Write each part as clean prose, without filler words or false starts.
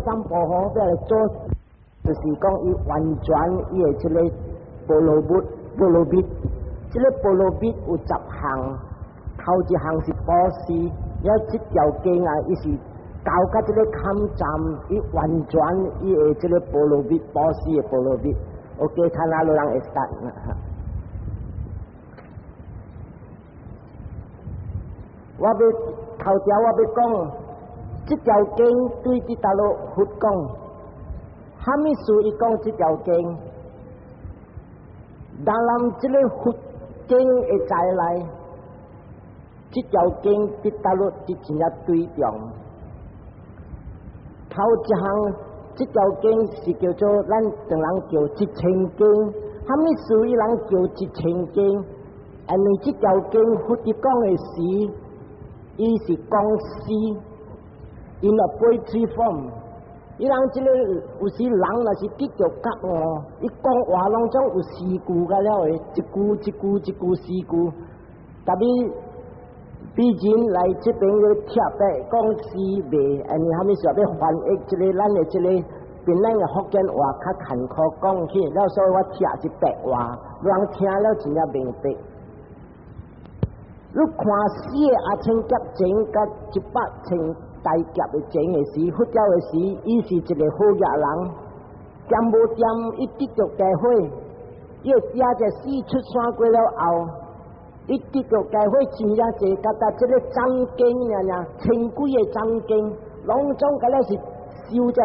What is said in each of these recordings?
三步吼，要来做，就是讲伊完全伊的这个菠萝蜜，这个菠萝蜜有10项，头一项是保湿，了这条茎啊，伊是交甲这个坎站，伊完全伊的这个菠萝蜜保湿的菠萝蜜。OK， 看哪路人会 start 我要头条，我要讲，这条茎对这大陆佛讲，哈密事伊讲这条茎，当然这个佛经会再来，这条茎对大陆是真正对重。头一项，这条经是叫做咱等人叫1000经，哈密事伊人叫1000经，因为这条经佛伫讲的时。伊是讲诗 ，in a poetry form。伊人即个有时人若是结着夹哦，伊讲话拢总有诗句个了诶，一句诗句。特别毕竟来这边要贴白讲诗袂，安尼他们说要翻译即个咱诶即个闽南诶福建话较坎坷讲起，了所以我贴是白话，人听了真正明白。你看4个阿青夹前甲100千大夹的前的时，佛教的时，伊是一个好野人，掂无掂，伊得着机会，伊写只诗出山过了后，伊得着机会真正济，甲达这个章经呀，千几个章经，拢总甲了是收在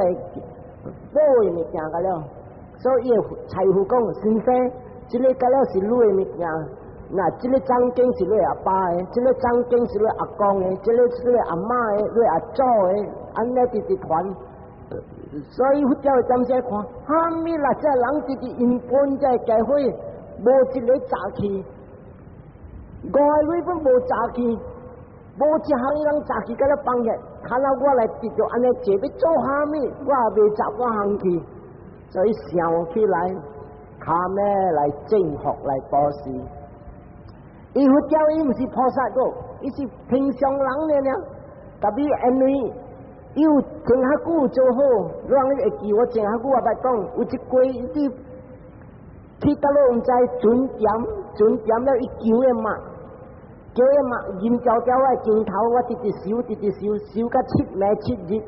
宝的物件甲了，所以伊的财富讲先生，这个甲了是你的物件。那这个章经是你阿爸的，这个章经是你阿公的，这个是你阿妈的，你阿祖的，安尼直传。所以佛教的暂时看，哈密那这人直因本在机会，无一个早起，5个日本无早起，无一项伊人早起甲了放下，看到我来直着安尼坐要做哈密，我也袂早我行去，所以想起来，卡咩来征服来保持。伊佛教伊毋是菩萨个，伊是平常人了。特别因为伊有前较久做好，人会记我前较久也捌讲，有一季伊去到落毋知准点了伊求个嘛，银条条个镜头我直直收到7暝7日，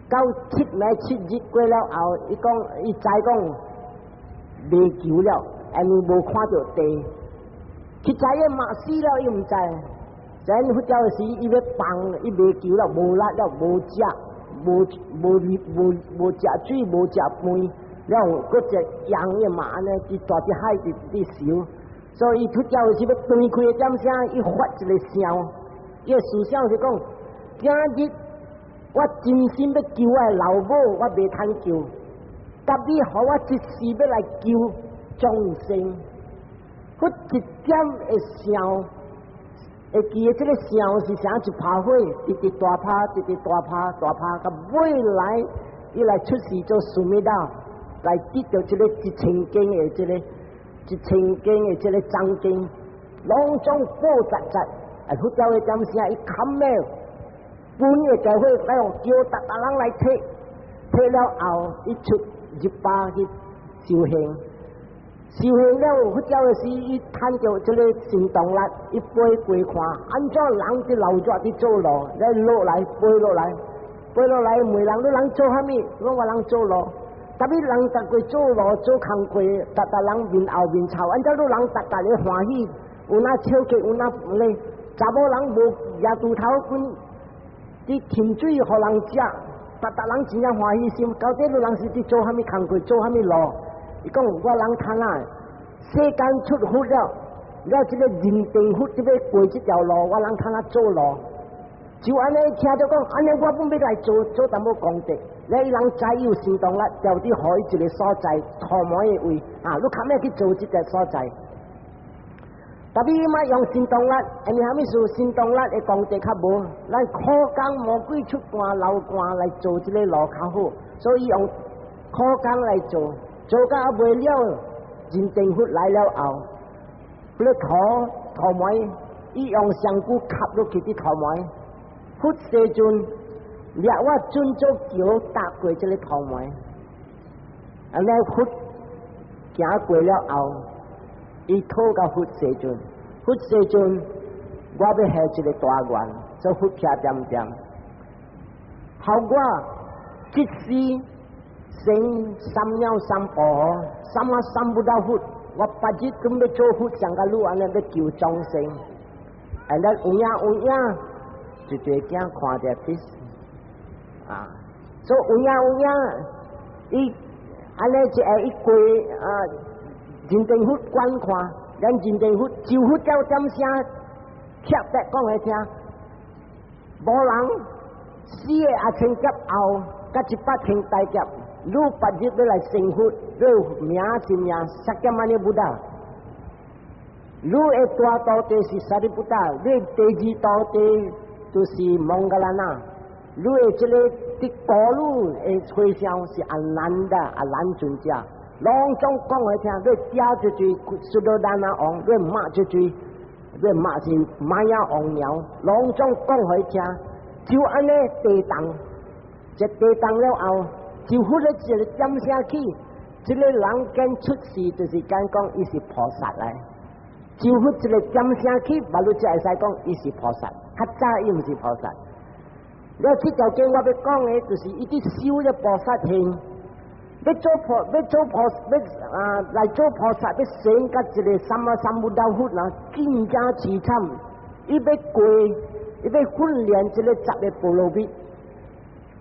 到7暝7日过了后，伊讲伊知讲袂求了，因为无看到地。去知影嘛死了，伊毋知。咱佛教的时，伊要放，伊袂求了，无力了，无食，无食水，无食饭，了搁只羊的嘛安尼，伫大只海伫烧。所以佛教的时要断开点声，伊发一个声，伊个思想是讲，今日我真心要救我的老母，我袂通救，特别互我一时要来救众生。我一点会想，会记得这个想是啥一拍火，直直大拍，直直大拍，到尾来伊来出世做苏密达，来得到这个1000经的这个1000经的这个章经，拢总报杂，佛教的点声伊砍了，本的机会来用叫大人来摕了后，伊出100去修行。修行了，佛教的时，伊趁着这个行动力，伊飞过看，安怎人伫流热伫走路，来落来飞落来，问人你人做啥物？我话人做路，特别人逐过做路做工课，逐人面后面臭，安怎你人逐咧欢喜？有那笑气，有那咧，查某人无牙肚头管，伫添水互人食，逐人真正欢喜心。到底你人是伫做啥物工课，做啥物路？伊讲我人看啊，世间出佛了，这个人定佛就要过这条路，我人看啊做路，就安尼听着讲，安尼我本要来做淡薄功德，你人知有行动力，调伫好一个所在，头毛的位啊，你看咩去做这个所在？特别伊莫用行动力，因为虾米事行动力的功德较无，咱苦工魔鬼出汗流汗来做这个路较好，所以用苦工来做。做到也袂了，人定佛来了后，迄个头毛，伊用香菇吸落去啲头毛，佛世尊，掠我准做桥搭过这个头门，安尼佛行过了后，伊拖到佛西阵，佛西阵我要下一个大愿，做佛徛点点，后我即时成三鸟三婆，三啊三不到佛，我八日咁要做佛上个路安尼要求众生，安尼有影，就对镜看着啲。啊，所以有影，伊安尼就系一过人定佛观看，咱人定佛就佛教点声，贴白讲来听，无人死个阿千劫后，甲100千大劫，你8日要来成佛，你名是名萨迦牟尼佛达，你的大道地是萨利布达，你第二道地就是蒙格拉那。你的这个的高路的回向是阿难的阿难尊者，隆重讲来听，你加一句苏多达那王，你骂一句，你骂是玛雅王苗，隆重讲来听，就安尼地动，这地动了后，就忽然一个点声起，这个人跟出世就是讲伊是菩萨来，就忽一个点声起，马路才会使讲伊是菩萨，较早伊毋是菩萨。了这条经我要讲的，就是伊啲修嘅菩萨行，来做菩萨，要成甲一个三啊三不到佛啦，更加凄惨。伊要过，伊要训练一个10个波罗蜜，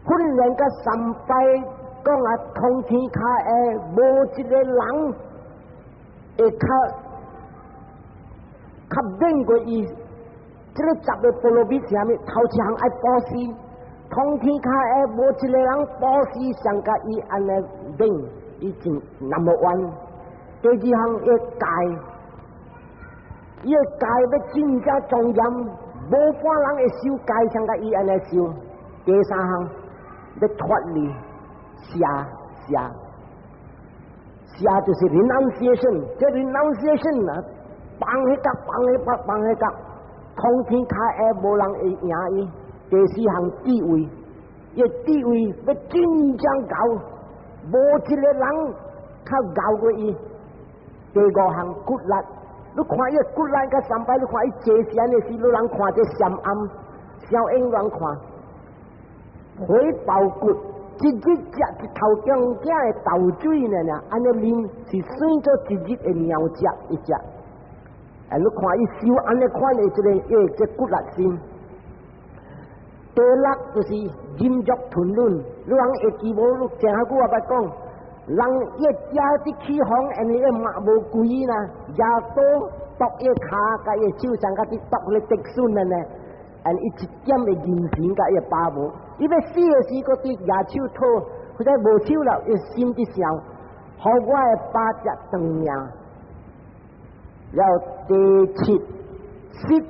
训练甲3摆，讲啊通天下诶，无一个人会较顶过伊。这个10个波罗蜜是啥物？头一项爱布施，通天下诶无一个人布施上甲伊安尼顶，伊真number one。第二项要戒，伊个戒要真正庄严，无半人会修戒上甲伊安尼修。第3项要脱离邪就是 renunciation， 这 renunciation 啊，放迄甲。通天下诶，无人会赢伊。第4项智慧，伊智慧要真正高，无一个人较高过伊。第5项骨力，你看伊骨力甲3摆，你看伊坐时安尼时，你人看这闪暗，小英人看，回报骨，一日食一头中惊的豆水呢，安尼啉是算做一日的鸟食一只。你看伊修安尼款的这骨力心，第6就是忍辱吞忍。你人会记无？你正下句我捌讲，人一家啲起哄，安尼马无规呢，也多剁一骹，甲伊手上甲啲剁咧竹笋呢，安伊一点的人情甲伊把无。伊要死的时，嗰啲牙手拖，或者无手了，伊心伫想，好我的8只长命。了第7、10，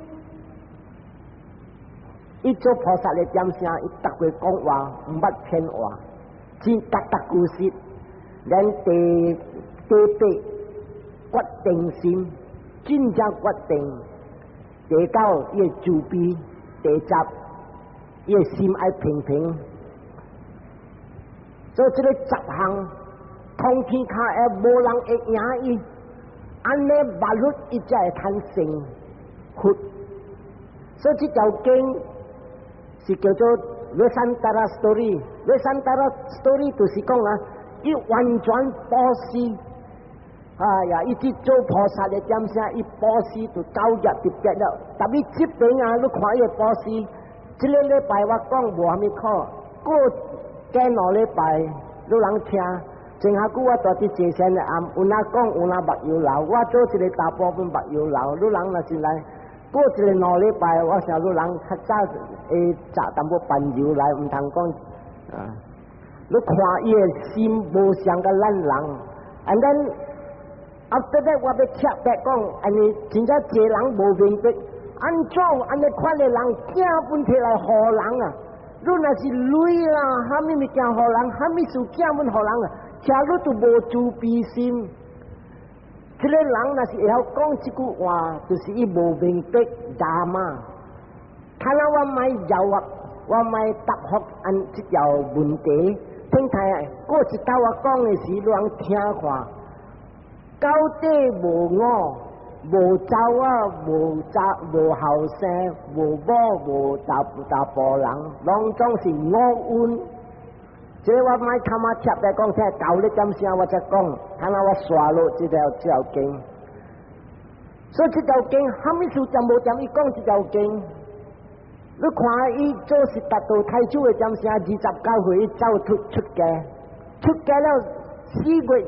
伊做菩萨的点声，伊逐个讲话，毋捌骗话，真踏故实。咱第8，决定心，真正决定。第9，伊的自卑。第10，伊的心爱平平。所以这个10项，通天下诶，无人会赢伊。安尼法律伊才会产生佛，所以这条经是叫做《Vesantara Story》。《Vesantara Story》就是讲啊，伊完全布施，哎呀，伊去做菩萨的点声，伊布施就9日就结了。特别这边啊，你看伊的布施，这个礼拜我讲无虾米考，过加2礼拜，你人听。前下句我大啲坐声的暗，有哪讲有哪目睭流，我做一个大部分目睭流，你人若是来过一个2礼拜，我想你人较早会扎淡薄朋友来，唔通讲啊。你看伊的心无像个咱人 ，and then after that 我要切白讲，安尼真正济人无明白，安怎安尼款的人惊本摕来互人啊？你若是累啦，虾米物件互人，虾米事惊本互人啊？假如都无自卑心，这个人若是会晓讲这句话，就是伊无明白大嘛。看到我买诱惑，我咪答复按这条问题。听睇过一道我讲的时，你人听看，到底无我、无走啊、无后生、无某、无大波人，拢总是我运。这我咪他妈贴来讲，听教你点声，我才讲，看下我刷落这条经。所以这条经，哈密书点无点伊讲这条经。你看，伊做是达到太祖的点声，29岁走出家了4月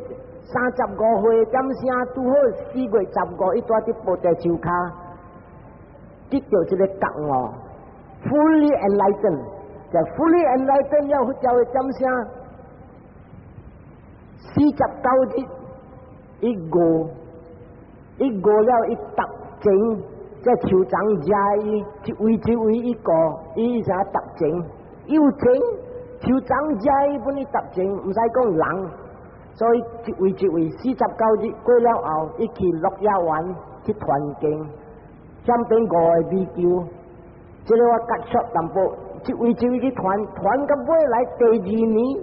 35岁点声，拄好4月15，伊带伫布袋手卡，得到这个觉悟 ，fully enlightened， 就 fully enlightened 了，叫的点声，49日伊过了，伊达整。这酋长家伊一位一个，伊啥达整，有整酋长家伊本伊达整，唔使讲人，所以一位49日过了后，伊去鹿野湾去团经，相边5个米球，这个我结束淡薄，一位去团到尾来第2年，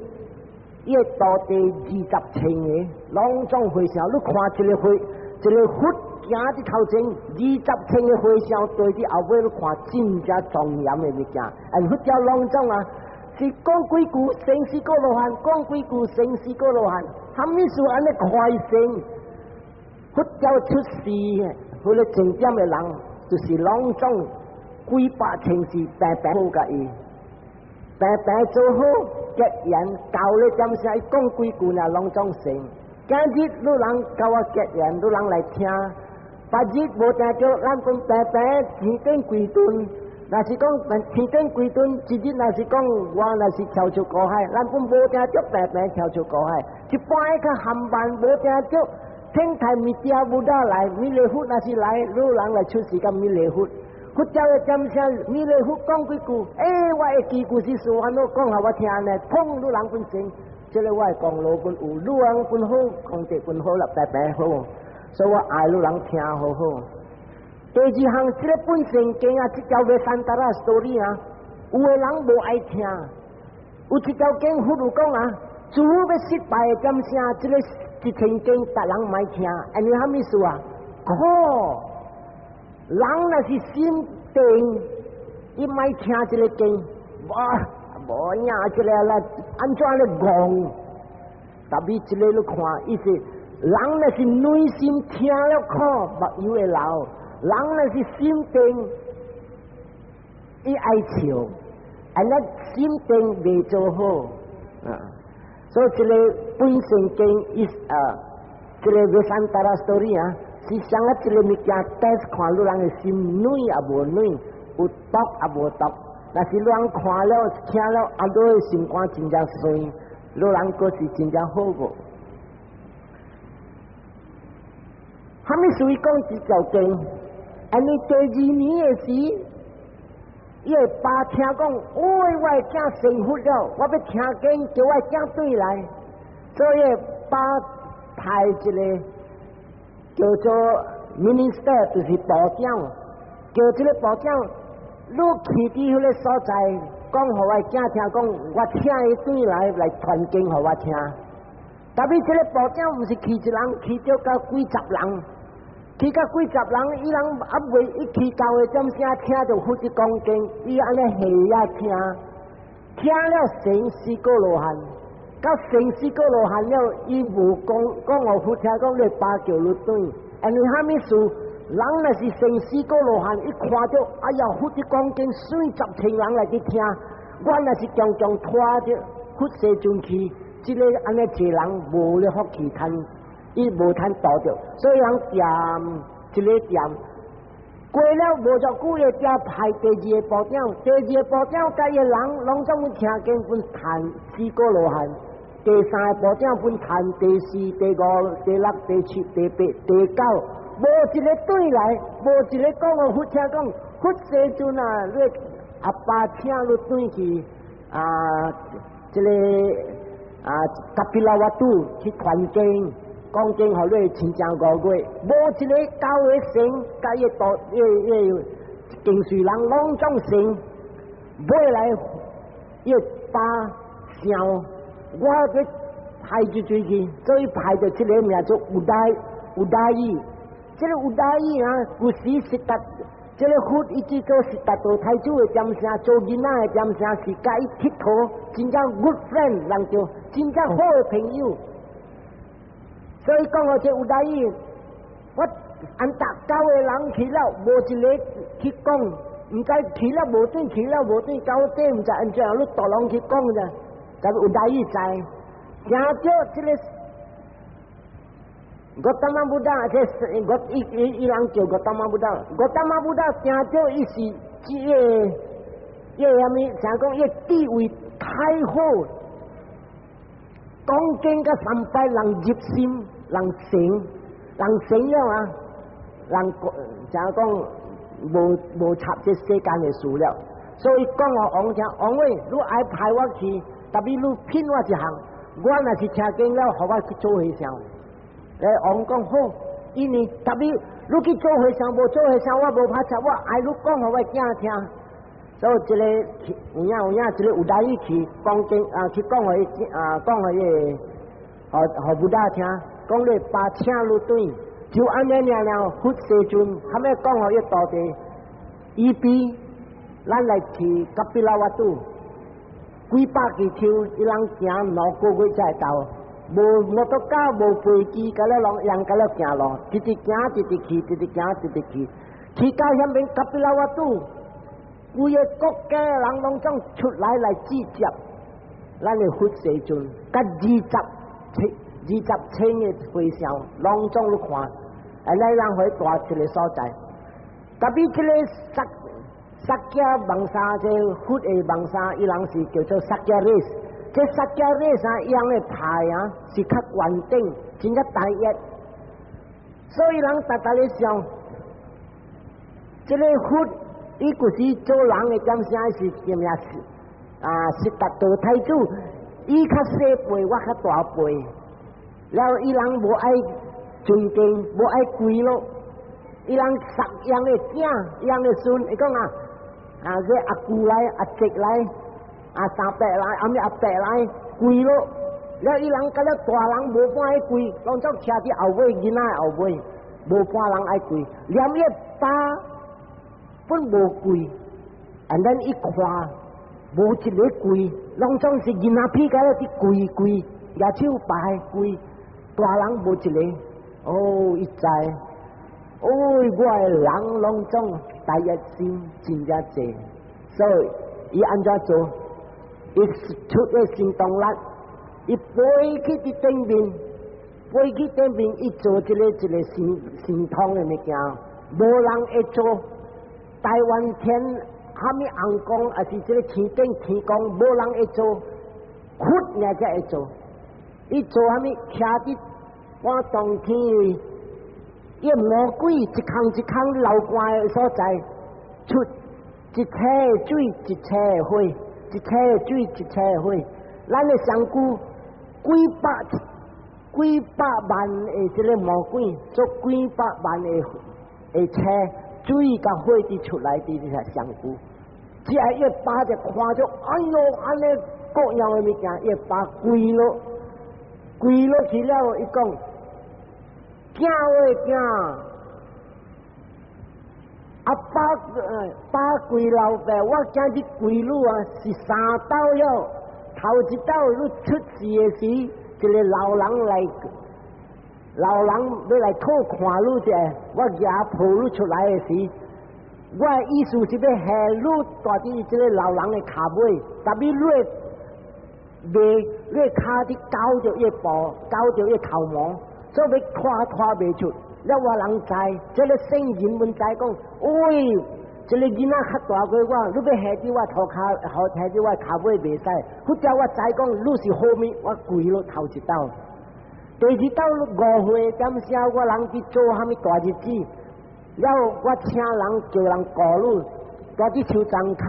伊会到第20千个，拢总回销，你看一个佛。行伫头前20千个花销，对伫后尾你看真正庄严的物件。佛教拢总啊，是讲几句生死过罗汉，讲几句生死过罗汉，哈密事安尼快生。佛教出世，佢哋正点的人，就是拢总几百千世白白好甲伊，白白做好结缘，教你点声，伊讲几句啊，拢总成。今日你人教我结缘，你人来听。8日无定着，咱分白白天顶几吨，若是讲天顶几吨，一日若是讲我若是跳出高海，咱分无定着白白跳出高海，一般较含慢无定着，天台米dia无得来，米利佛若是来，你人来出世甲米利佛，佛教的点声，米利佛讲几句，我会记句是说安怎讲互我听呢？碰你人本身，这个我会讲路本有，你人本好，讲地本好啦，白白好。所以我爱你人听好好。第2项，这个本身经啊，这条嘅三达拉 story 啊，有的人无爱听，有一条经佛如讲啊，主要失败嘅点声，这个一天经达人唔爱听，安尼啥意思啊？人若是心定，伊唔爱听这个经，无呀，这个啦，安怎咧讲？特别这个你看，伊是。人若是内心听了苦，目睭会流；人若是心定，伊爱笑，安尼心定未做好所以这个本身经这个维山达拉 story 啊，是想啊这个物件 test 看你人的心内也无内，有毒也无毒。若是人看了听了，啊，你的心肝真正衰，你人个是真正好无。哈密属于讲这条经，安尼第2年的时，伊会爸听讲，我的囝成佛了，我要听经，叫我囝对来，所以爸派一个叫做 minister， 就是部长，叫这个部长，你去伫迄个所在，讲互我囝听讲，我请伊对来传经互我听。特别这个部长不是去一人，去到几十人。去到几十人，伊人未一去到的点声听到佛的讲经，伊安尼下听，听了生死过罗汉，到生死过罗汉了，伊无讲我佛听讲你巴叫你对，安尼哈密事，人若是生死过罗汉，伊看到哎呀佛的讲经，水10千人来去听，我若是强拖着佛世尊去，这个安尼一人无咧福气趁。伊无通倒着，所以人点一个点，过了无偌久个点派第2个部长，第2个部长甲伊人拢总听经分谈4个罗汉，第3个部长分谈第4、第5、第6、第7、第8、第9，无一个对来，无一个讲我佛听讲，佛世尊啊，你阿爸请你对去这个甲比拉瓦杜去传经。讲经互你亲像5月，无一个教会神，甲伊道经书人拢总神，买来一把香，我要排住嘴去，所以排到这个名做有大意。这个有大意啊，古时是达，这个佛一直做是达到太祖的点声，做囡仔的点声是甲伊佚佗，真正 good friend 人叫，真正好的朋友。所以讲我这有大意，我按达教的人去了，无一个去讲，唔知去了无准，去了无准，到底唔知按怎样，你大人去讲咋？但有大意在，听着这个。Gautama Buddha 伊人叫 Gautama Buddha，Gautama Buddha 听着伊是什么？想讲伊地位太好，讲经甲三拜人入心，人成了啊，人想讲无插这世间的事了，所以讲我王听王伟，你爱派我去，特别你骗我一行，我若是听经了，互我去做和尚。王讲好，因为特别你去做和尚，无做和尚，我无怕插，我爱你讲互我囝听。所以这个有影，这个有大意去讲经去讲互伊讲互伊互布达听，讲你把请路对，就安尼了，佛世尊，他们讲互伊道地，伊比咱来去甲比拉瓦杜，几百支抽，伊人行6个月才到。无摩托车，无飞机，甲咧人甲咧行路，直直行，直直去，直直行，直直去。去到遐边甲比拉瓦杜，规个国家人拢总出来指接，咱的佛世尊，甲20千个和尚，拢总去看，来人会大一个所在。特别这个萨迦芒沙，这佛的芒沙，伊人是叫做萨迦瑞斯。这萨迦瑞啥样的牌啊，是较稳定，真正大一，所以人大咧想，这个佛，伊就是做人的点声是什么是达到太子，伊较小辈，我较大辈，然后伊人无爱尊敬，无爱跪咯，伊人杀样的囝，样的孙，伊讲这阿姑来，阿侄来。三伯来，阿伯来跪咯，了伊人甲了大人无法爱跪，拢总徛伫后尾囡仔后尾，无法人爱跪，连伊爸本无跪，and then伊看无一个跪，拢总是囡仔屁甲了伫跪，举手拜跪，大人无一个，哦，伊知，我的人拢总大一心真正济，所以伊安怎做？伊出个行动力，伊飞去伫顶面，伊做一个神通的物件，无人会做。台湾天虾米红光，还是这个天顶天光，无人会做，佛也才会做。伊做虾米？徛伫半冬天，伊魔鬼一空流汗的所在，出一车的水，一车的火。一车的水，一车的火，咱的上古几百万的这个魔鬼，做几百万的车，水甲火滴出来的这些上古，只要一把就看着，哎呦，安尼各样的物件，一把跪落去了，伊讲，惊话惊。把跪老爸，我今日跪路是3道了。头一道你出事的时，一个老人要来讨看你者，我牙抱你出来的时，我的意思是要下你大伫这个老人的脚尾，特别你脚伫搞着一步，搞着一头毛，所以要拖袂出。了我人知，这个圣人们知讲，喂，这个囡仔较大过我，你要下伫我头骹，下伫我脚尾袂使。或者我知讲，你是后面，我跪落头一道。第二道5岁点少，我人去做虾米大日子，了我请人叫人教你，大伫手掌骹，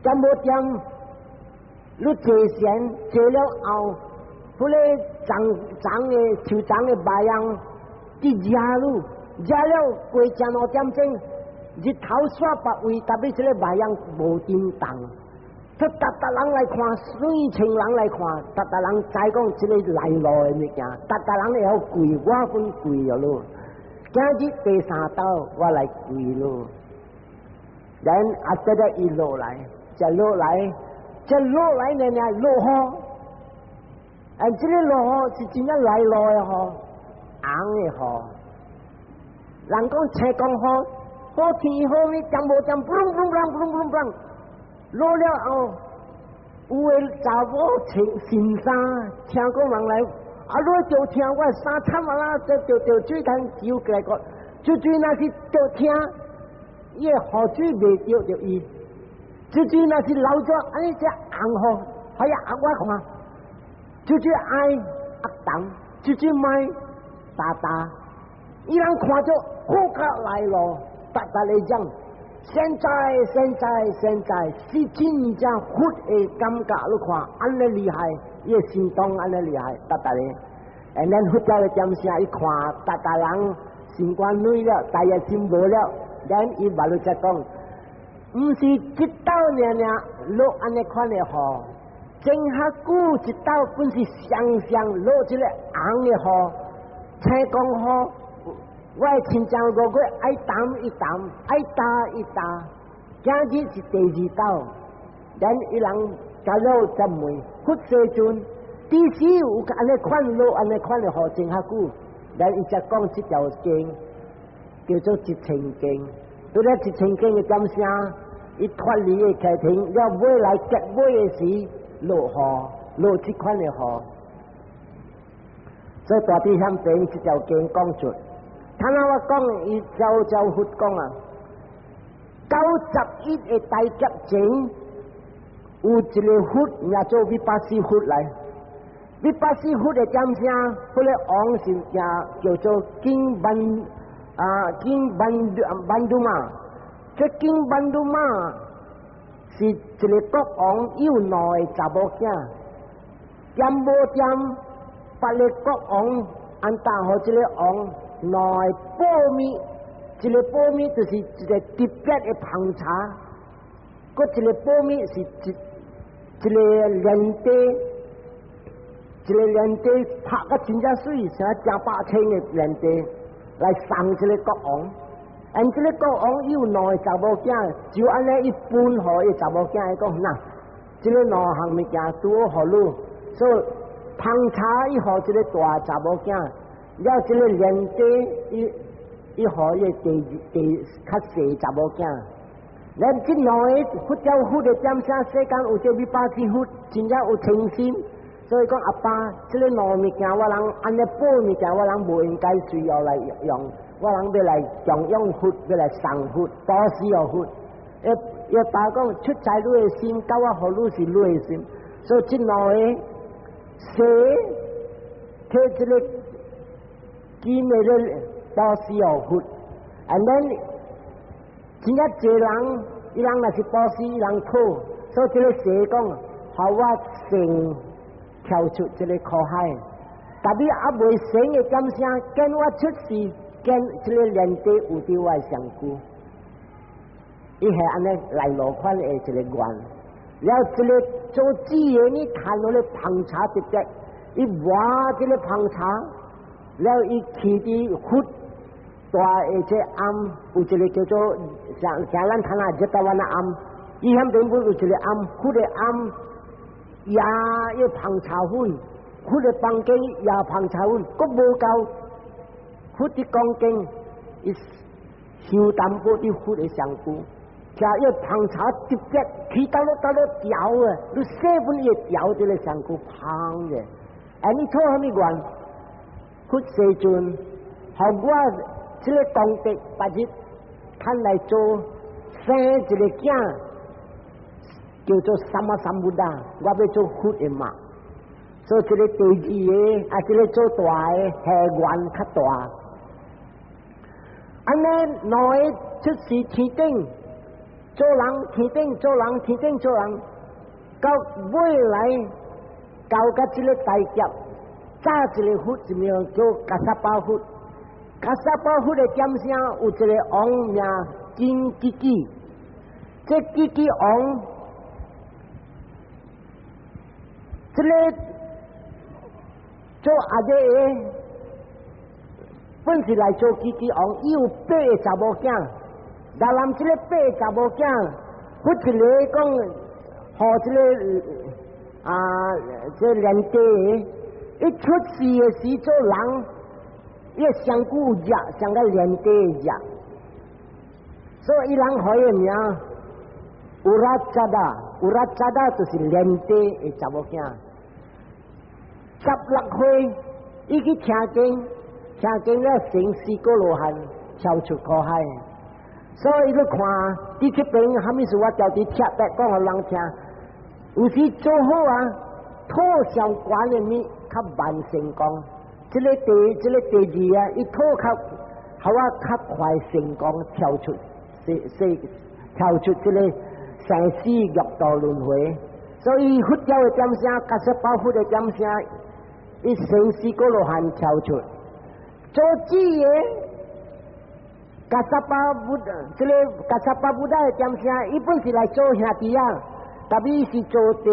点无点，你坐先坐了后，迄个长的手掌的白样。伫热了过15点钟，日头煞白位，特别这个太阳无震动，这人来看，水情人来看，人知讲这个来路的物件，人会晓跪，我分跪了咯。今日第三道我来跪咯，然阿这个一落来，这落来呢落雨，这个落雨是真正来路的雨，红的雨。人讲青江雨，好天好日，점无점，砰，落了后，有个查某穿新衫，听讲人来，落就听我衫惨啦，就水桶烧过来个，水那是就听，伊个雨水未着着伊，水那是流咗，安尼只红雨，还要我看，水爱冻，水卖大。伊人看着好卡来咯，来讲，现在是真正佛的感觉，你看安尼厉害，伊个心动安尼厉害，咧。咱佛教的点声，伊看人心肝累了，大也心无了，咱伊话你才讲，唔是一道落安尼款的雨，前下久一道本是双落一个红的雨，青江雨。我亲像五月爱打一打，今日是第二道，咱伊人加入十枚，佛世尊，第时有安尼款落安尼款的雨前下久，咱伊才讲这条经叫做一千经，对了一千经的点声，伊脱离的开庭，要买来结尾的时落雨，落这款的雨，所以大地向边这条经讲出。他那我讲，伊照佛讲啊，91个大劫前，有一个佛，也做180佛来，180佛的点声，迄个王是也叫做金班杜玛，这金班杜玛是一个国王有2个查某囝，点无点，别个国王安大好这个王。来保密，一个保密就是一个特别的烹茶，佮一个保密是一个连地拍个真正水，成正8,000的连地来送这个国王。这个国王有2个查某囝，就安尼一分互伊查某囝，伊讲呐，这个2项物件拄好路，所以烹茶伊互这个大查某囝。了这个连地，伊互伊地较细查某囝，咱这2个佛教佛的点声，世间有这180佛，真正有诚心，所以讲阿爸，这个2物件，我人安尼保物件，我人无应该随后来用，我人要来供养佛，要来送佛，保持有佛。要爸讲出在你的心，教我互你是你的心，所以这2个写摕这个。金的咧保持有佛 ，and then 真正济人，伊人若是保持伊人讨，所以这个蛇讲，互我成跳出这个苦海，但你还未成的点声，跟我出世，跟这个连地有对我相顾，伊系安尼来路款的一个愿，然后这个做子的你看到咧烹茶直接，伊挖这个烹茶。了，伊起伫佛大的这暗，有一个叫做像咱看啊，这台湾的暗，伊迄边有一个暗，佛的暗，也要烹茶粉，佛的房间也烹茶粉，佫无够，佛的讲经，伊受淡薄的佛的香菇，加要烹茶直接起到了调啊，你7分也调这个香菇烹的，你错虾米愿？佛世尊，互我这个功德把日看来做生一个囝，叫做三不达，我要做佛的嘛。所以这个第2个，这个做大的下愿较大。安尼2个出世天顶，做人天顶，到未来到甲这个大劫。早一个佛一名叫迦萨巴佛，迦萨巴佛的点声有一个王名金鸡鸡，这鸡鸡王，这个做阿姐本是来做鸡鸡王，伊有8个查某囝，但咱这个8个查某囝，不一个讲，和这个这连地，一出世的时做人，伊上古热，上个连地热，所以伊人开的名，Urajada 就是连地的查某囝。16岁，伊去听经了成4个罗汉跳出苦海，所以伊去看第七遍，虾米事我调伫贴白讲互人听，有时做好啊，吐上悬的物较慢成功，这个第二啊，伊吐较我较快成功跳出这个生死六道轮回，所以佛教的点声，88佛的点声。伊成4个罗汉跳出，做子的88部，这个88部的点声，伊本是来做兄弟啊，特别是做第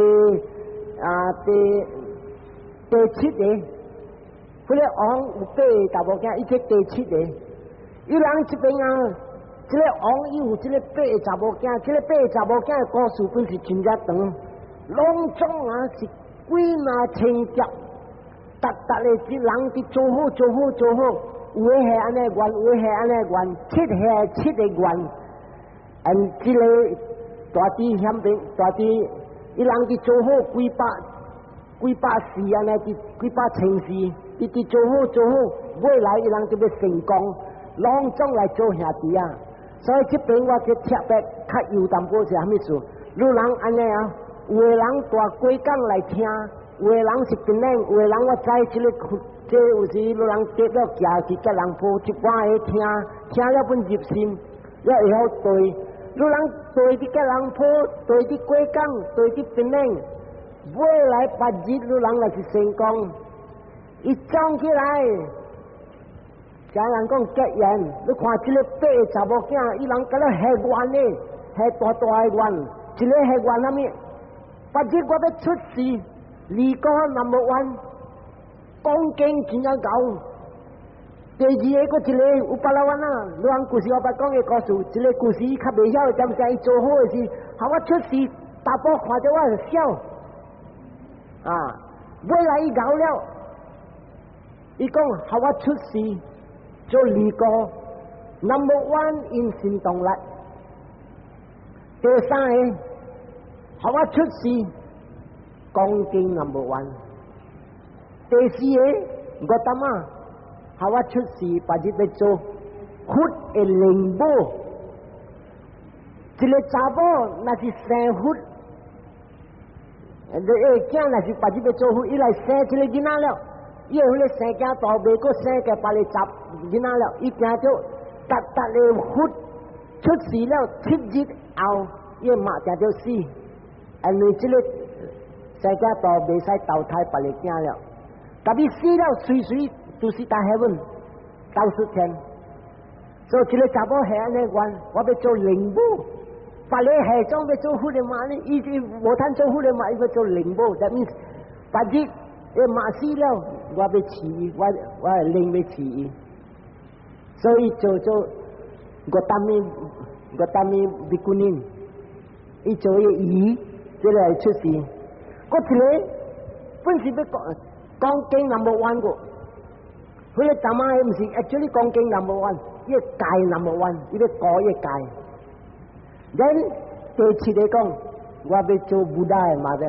7个，迄个王有8个查某囝，伊这第7个，伊人这边啊，这个王伊有这个8个查某囝，这个8个查某囝的故事本是真正长，拢总啊是几万千劫。达的这人伫做好，有的系安尼愿，有的系安尼愿，7个愿，这个大地险边，大地伊人伫做好几百世安尼，几百千世，伊伫做好，未来伊人就要成功，拢总来做兄弟啊。所以这边我去贴白较有淡薄是虾米事？有人安尼啊，有的人大规讲来听。有的人是真领，有的人我知这有时有人跌了行去甲人抱一般的听了本入心，了以后对，有人对伫甲人抱，对伫过讲，对伫真领，未来8日有人来是成功，伊装起来，像人讲结缘，你看这个8个查某囝，伊人甲了下愿呢，下大的愿，一个下愿啥物？8日我要出世。离果number 1，讲经真正高。第2个佫一个有巴拉湾啊，你讲故事我捌讲嘅故事，一个故事较袂晓，点解伊做好嘅事，喊我出世，大波看到我就笑。未来伊搞了，伊讲喊我出世做离果 number 1 in 行动力。第3个喊我出世。讲经 number 1，第4个我当啊，喊我出世8日要做佛的灵母，一个查某那是生佛，囝那是8日要做佛，伊来生一个囡仔了，伊迄个生囝大，未过生个把你10囡仔了，伊惊着达的佛出世了7日后，伊妈惊着死，因为这个。生囝大袂使投胎别个囝了，特别死了随就是大海文，到时天。所以一个查某下安尼愿，我要做灵母，别个下装要做佛的妈呢，伊无通做佛的妈，伊要做灵母，that means 8日伊妈死了，我要饲伊，我灵要饲伊，所以做我当面比古人，伊做个鱼，这来出世。嗰一个本是要讲经number 1个，佢个大妈唔是actually讲经number 1，伊个戒number 1，伊个改个戒。then 第7个讲，我要做布达的妈的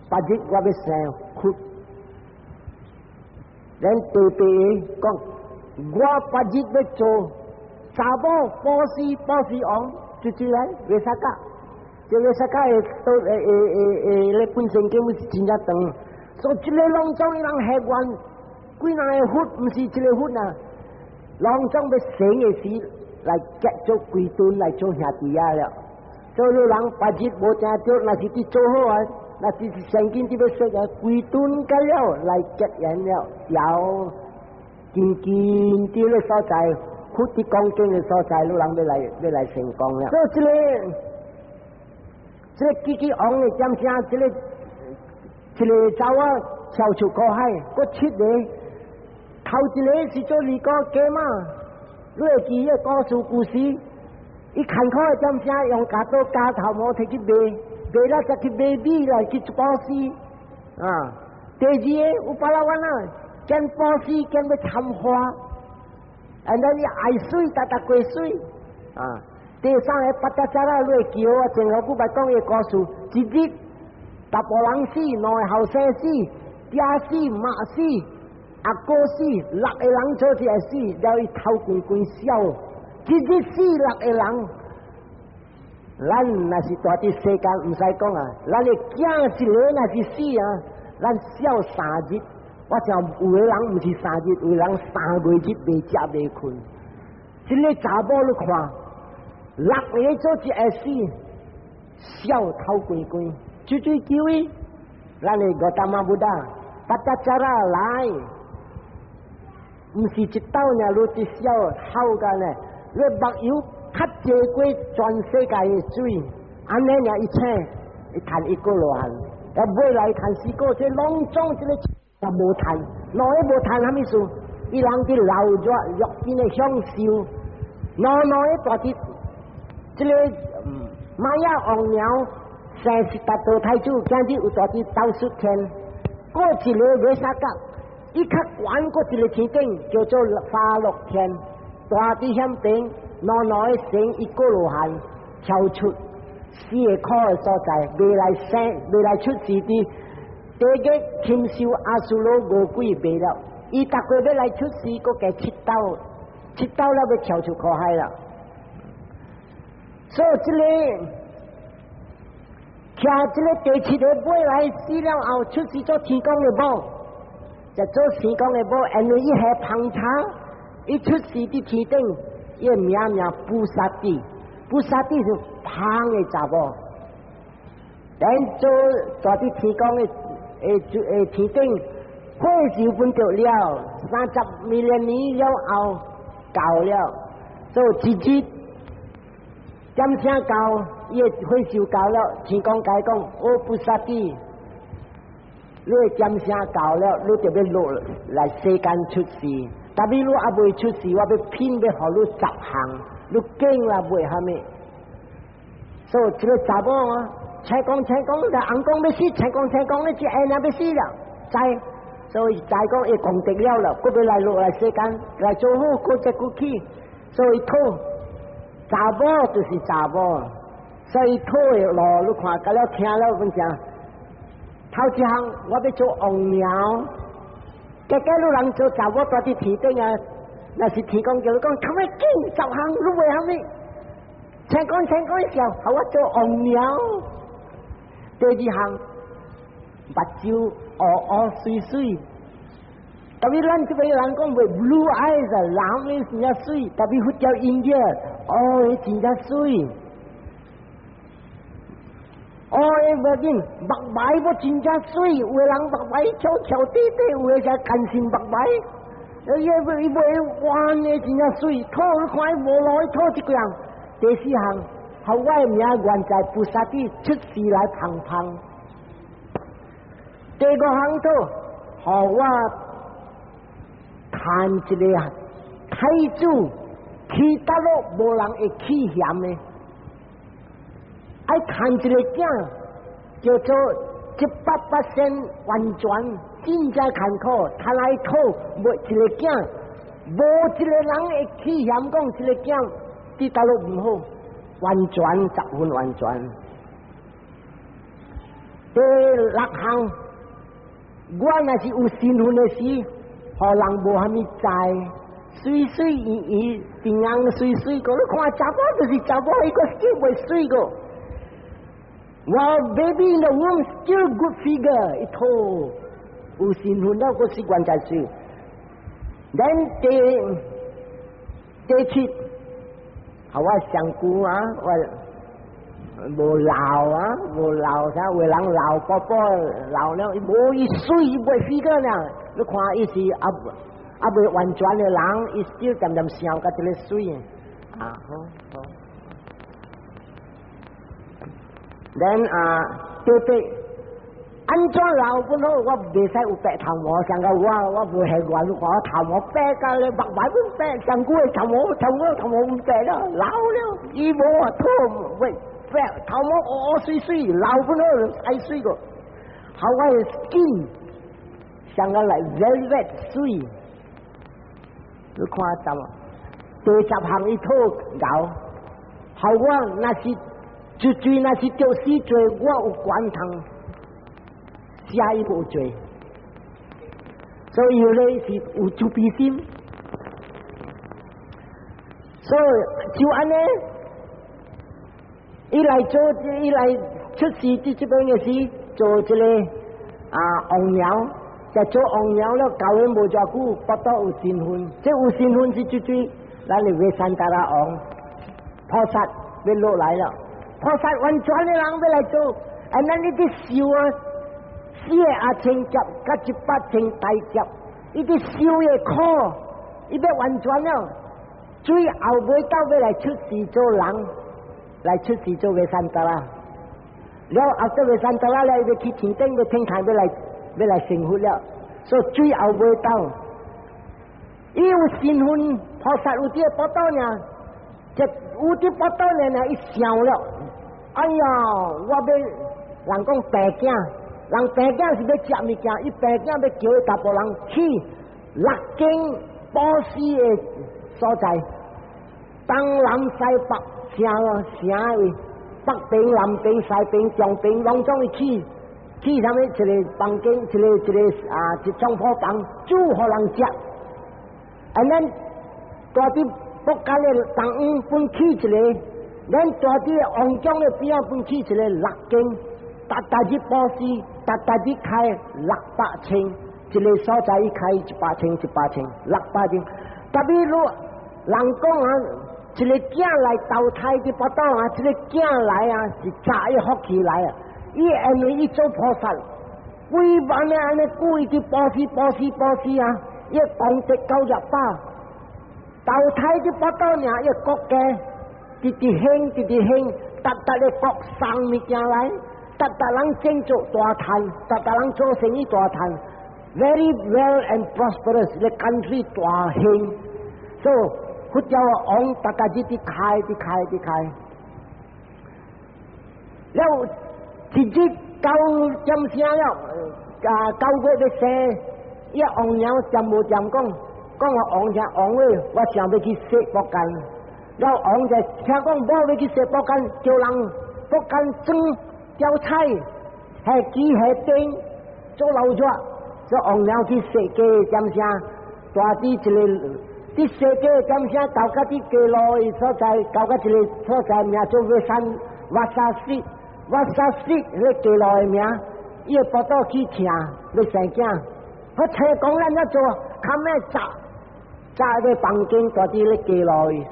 ，8日我要生佛。then 第8个讲，我8日要做查某波斯王，就来维萨卡。这个世界咧本身根本是真正长，所以一个隆重伊人下愿，几难个佛，唔是一个佛啊，隆重要生嘅时来结做归顿来做兄弟啊了。所以人8日无正着，若是伫做好啊，若是圣经伫要说啊，归顿解了来结缘了，要渐渐伫咧所在，苦的光景的所在，路人要来成功了。所以这个叽叽昂的点声，这个走啊，跳出高海，我出嚟，头一个是做二个鸡嘛，你会记个故事故事，伊坎坷的点声，用夹刀夹头毛摕去卖了再去卖米来去做保险啊。第二个有巴拉湾啊，见保险见要参花，然后你爱水搭搭过水啊。第三个八只啦，你会记我前后不白讲个故事，一日大波人死，两个后生死，爹死，妈死，阿哥死，6个人做一个死，了伊头滚滚笑，一日死6个人。咱若是大啲世界唔使讲啊，咱嘅囝一个若是死啊，咱笑3日，我想有个人唔是3日，有个人3个月未食未困。一个查某你看，6个做一个死，笑头滚滚，最叫伊，咱嘅Gautama Buddha，八只cara来，唔是一刀呢，你只笑好噶呢，你目睭。较济过全世界的水，安尼呢一切，伊赚1个罗汉，要买来赚4个，这拢总这个也无赚，哪个无赚啥物事？伊人伫流热肉身的享受，哪个大啲，这个玛雅王鸟30大道太子，今日有大啲斗出天，过一个月三角，伊较悬过一个天顶，叫做花乐天，大啲险顶。哪的成1个罗汉跳出4个科的所在，未来出事的，第一个禽兽阿修罗5鬼未了，伊逐个要来出事，佮加7刀了要跳出科海了。所以这个徛这个第7个尾来死了后出事做天公的宝，就做天公的宝，因为伊系旁查，伊出事的天顶。伊名布萨蒂，布萨蒂是胖的查某，等做大啲天公的天顶，火烧分着了30million年了后到了，做一日点声到，伊火烧到了，天公解讲，哦布萨蒂，你点声到了，你就要落来世间出事。但你如果未出事，我要拼要互你10项，你惊啦袂虾米？所以这个查某啊，才讲，就红公要死，才讲，你只下要死了，知？所以再讲伊功德了了，佮要来落来世间来做好，佮再过去，所以讨查某就是查某，所以讨的路你看，甲了听了分讲，头一项我要做王鸟。家家路人做查某大啲天顶啊，那是天公叫你讲，头一紧10项，你为虾米？请讲一笑，好我做王鸟。第2项，目睭水水，特别咱这边人讲为 blue eyes， 蓝的真正水，特别佛教音乐，真正水。无紧，目白我真正水，有个人目白翘低低，有个才甘心目白，伊袂弯的真正水，土你看伊无路，伊土一个人。第4项，好我的名原在菩萨地出世来胖胖。第5项土，好我看一个太子，其他路无人会起嫌的。爱看一个囝，叫做100%完全，真正坎坷，看来土无一个囝，无一个人会起嫌讲一个囝对大陆唔好，完全10分完全。第6项，我若是有身份的事，互人无虾米知，水圆平安水个，你看查某就是查某，伊个still袂水个。While baby in the womb still good figure， 一套有身份了，个是原在水。Then 第7，好我上古啊，我无老啊，无老啥，有人老宝宝老了，无伊水袂 figure 呢。你看伊是啊未完全嘅人，伊 still 渐渐想甲一个水啊，好。then 对。安怎老本好，我袂使有白头毛，上个我袂系我头毛白甲咧，白本白，上古嘅头毛唔白啦，老了，伊无啊脱喂白头毛水水，老本好爱水个，好我嘅 skin 上个嚟 velvet 水，你看到嘛？第10项伊脱搞，好我那是最那是掉死罪，我有管通。下一步罪，所以咧是有自卑心，所以就安尼，伊来出事啲这边嘅事，做一个王庙，就做王庙了，教会无偌久，不到有新婚，即有新婚是最，咱嚟为山达拉王，菩萨要落来了，菩萨完全嘅人要来做，咱呢啲笑啊！4千劫，甲18千大劫，伊啲烧嘅苦，伊要完全了，最后尾到要来出世做人，来出世做嘅山达啦。了后到嘅山达啦咧，要去天顶嘅天台要来成佛了，所以最后尾到，伊有新婚，菩萨有啲报道呢，即有啲报道呢，伊想了，哎呀，我要人讲白囝。人病囝是要食物件，伊病囝要叫伊大部人去6间保死的所在，东南西北城位，北边、南边、西边、中边，拢总伊去啥物一个房间，一床铺房煮互人食，咱大啲国家的东院分起一个，咱大啲王庄的边仔分起一个6间，大日保死。大日开600千，一个所在伊开100千，600千。特别如人讲一个囝来投胎的不到一个囝来是早一福气来伊因为伊做菩萨，规万安尼故意的保死伊功德900把，投胎的不到伊国家直兴，特的国送物件来。特人建筑大摊，特人做生意大摊 ，very well and prosperous， the country 大兴，所以佛教王大家日啲開，了直接9點聲了，9月要生，伊王娘掂無掂講我王者王位，我想要去食福間，了王就聽講冇要去食福間，叫人福間蒸。叫菜係煮係冰做老咗，所以王娘去設計點聲，大啲一個啲設計點聲，到嗰啲記錄所在，到嗰一個所在名做個山瓦沙西，嗰記錄嘅名，伊個報道去聽，要生囝，佢車講咱要做，靠咩炸個房間，大啲咧記錄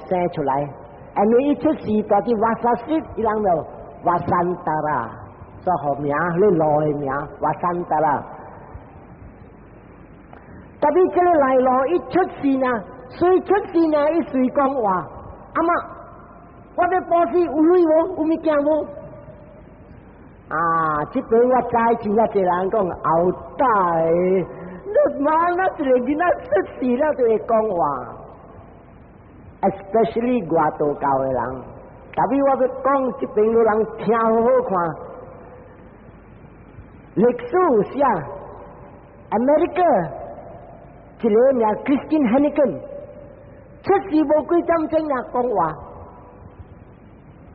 生出來，因為伊出世大啲瓦沙西，伊人就。瓦山达拉，所以學名，你路嘅名，瓦山達拉。特別這個來路一出世呢，誰出世呢？伊誰講話？阿媽，我要保死有水無？有物件無？這邊我知真一個人講後代，你媽那一個囡仔出世了就會講話 ，especially 外道教嘅人。特別我要講，這邊有人聽好好看，歷史寫 America 一個名 Christine Hennigan 出世無幾點鐘也講話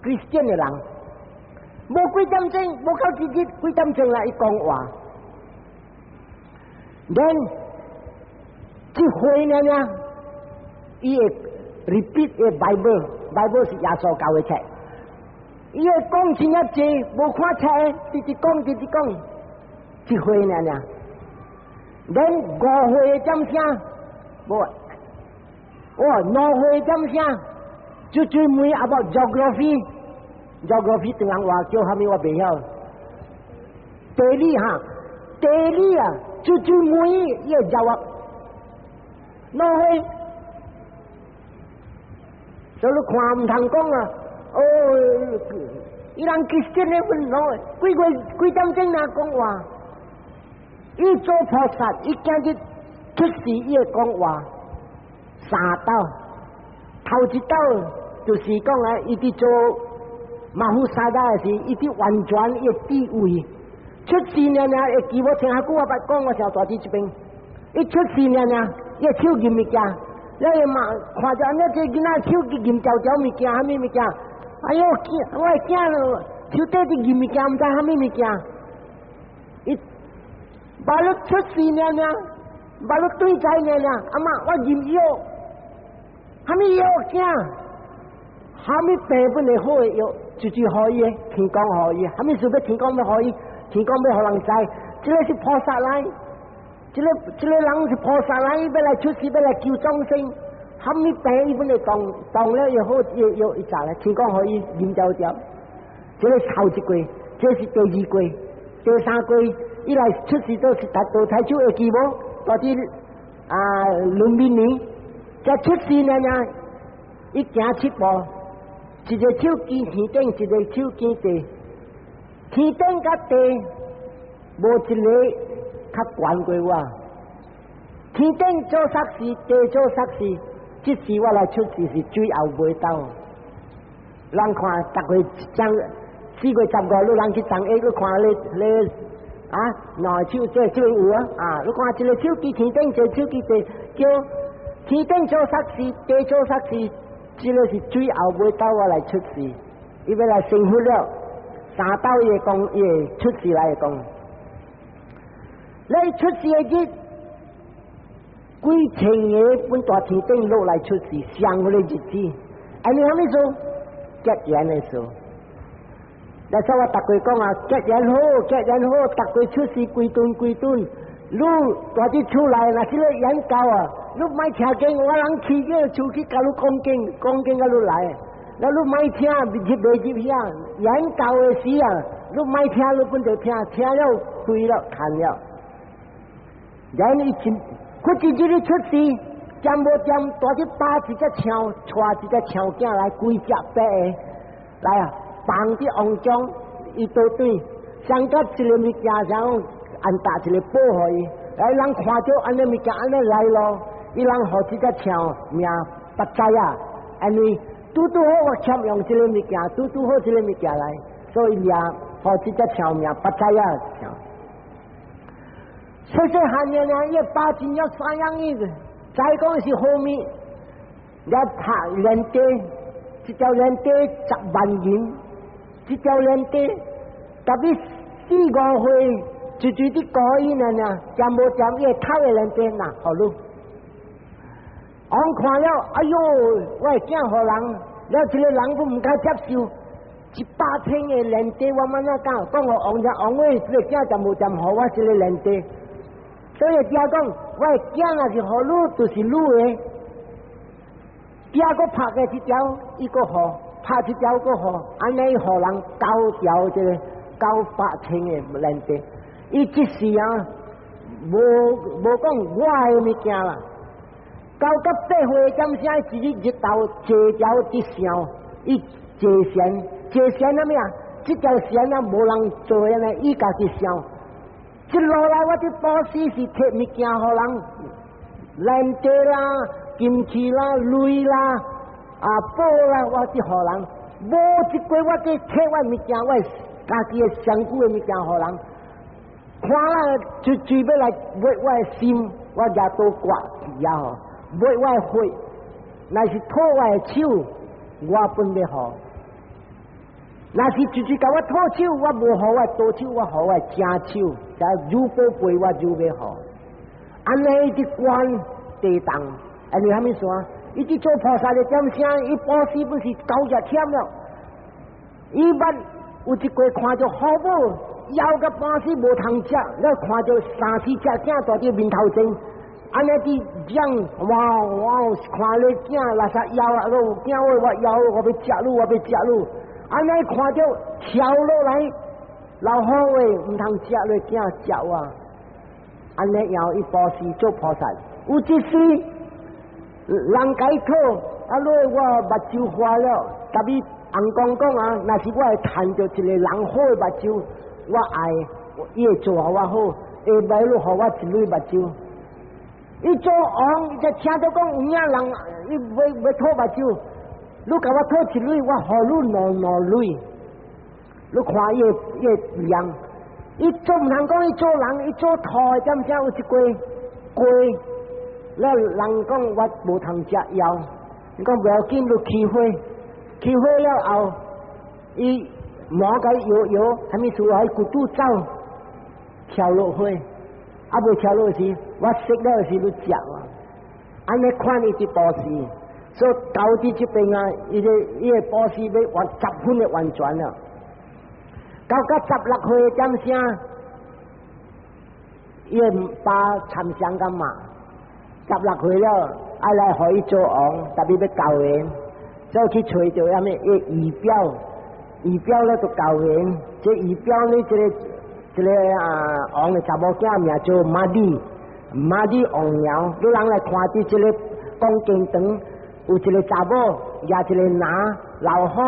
Christian 嘅人，無幾點鐘，無夠幾點鐘啦，伊講話。then 這回呢，伊會 repeat 嘅 Bible 是耶穌教嘅冊，伊會講前一節，無看冊，直直講，一回呢，then 5回點聲，無，6回點聲，就最尾 about geography 同人話叫下面我袂曉，地理就最尾伊會哪会？所以你看唔通讲啊！哦，伊人其实呢分喏，几点钟啊讲话？伊做菩萨，伊今日出世伊会讲话3道，头一道就是讲啊，伊伫做马虎沙达的时，伊伫完全伊的地位。出世呢会记我听下久我捌讲我上大弟这边，伊出世呢伊手cầm物件，你嘛看着安尼这囡仔手cầm条条物件，虾米物件？哎呦，我的囝咯，手底伫cầm物件，毋知虾米物件？伊把你出世呢，把你对在呢，阿妈我cầm药，虾米药囝？虾米病本来好的药，就是可以的，天公可以，虾米事要天公要可以。天公要互人知，这个是菩萨来，这个人是菩萨来，伊要来出世，要来救众生。虾米病伊本来当了又好，又一扎咧，天公可以念条条。这个头一季，这是第2季，第3季，伊来出世都是达到太久会记无？到底农民年，这出世呢，伊行7步，一个手举天顶，一个手举地。天顶甲地无一个较悬过我，天顶做实事，地做实事，即时我来出世是最后袂到。人看10月4月15，你人去张 A， 你看你两手这有啊，你看一个手举天顶，一个手举地，叫天顶做实事，地做实事，这个是最后袂到我来出世，伊要来成佛了。3道也讲，也出世来讲，你出世的日，几千个本大天顶落来出世，上个的日子，安尼虾米说？结缘的时候，那时候我逐个讲啊，结缘好，结缘好，逐个出世归顿，你大啲出来，那是咧缘教啊，你买车经，我人去个出去甲你讲经甲你来。那你买听，袂入遐，研究的时啊，你买听，你本就听，听了开了看了，然后伊佢自己出世，占无占，大啲把一只枪，带一只枪囝来，规只白的，来啊，放啲王中，伊倒对，上甲一个物件，然后安搭一个保护伊，人看到安尼物件，安尼来咯，伊人互一只枪命不知啊，安尼。拄好我欠用这个物件，拄好这个物件来，所以也好这只条命不知啊条。细汉年也8斤要3样意思，再讲是后面要拍人地，一条人地10万元，一条人地特别4、5岁就啲高音呢，占无占也偷的人地呐，好路。我看了，哎呦，我会惊互人，了一个人都唔敢接受，100千的人地，我慢慢讲我王位这个囝就无占互我这个人地，所以爹讲，我的囝若是互女，就是女的，爹个拍的一条，伊个互拍一条个互，安尼互人9条这个900千的人地，伊即时啊，无讲我的物件啦。到8岁，点先自己日头坐条伫上，伊坐线什么啊？这条线啊，无人做的呢，伊家己上。一路来，我啲保险是摕物件互人，连地啦、金器啦、镭啦、宝啦，我啲互人。无一过我啲摕我物件，我家己的上古的物件互人。看啦，就要来抹我的心，我也都挂也吼。抹我的血，那是拖我的手，我本要好；那是直甲我拖手，我无好我多手，我好我正手，就如宝贝我就要好。安尼啲官地当，安尼虾米说？伊啲做菩萨的点声，伊保险不是9日欠了，伊捌有一过看着好母腰个保险无通食，了看着3、4只囝大啲面头前。安尼啲养哇，看你囝垃圾腰啊，都囝我腰，我要食路，我要食路。安尼看着跳落来，老好诶，唔通食你囝食啊。安尼后伊保持做菩萨，有一时人解讨，啊，我目睭花了，甲你红公公啊，若是我会趁着一个人好的目睭，我爱，伊会做我好，会买落互我一蕊目睭。伊做王，伊就听到讲有影人，伊要讨目睭，你甲我讨一蕊，我互你两蕊。你看伊会亮，伊做唔通讲伊做人，伊做兔的，知唔知有一龟？了人讲我无通食药，你讲不要紧，你起火了后，伊摸个摇，还没出来骨肚走，跳落去，啊未跳落去，我食了是你食啊，安尼看伊啲保险，所以到底这边啊，伊个保险要完10分的完全了，到16岁点声，伊把参详干嘛？16岁了，爱来互伊做王，特别要教员，所以去找着遐咩仪表咧就教员，这仪表呢，一个王的查某囝名叫马蒂王苗，你人来看伫这个光景堂，有一个查某，也一个男老虎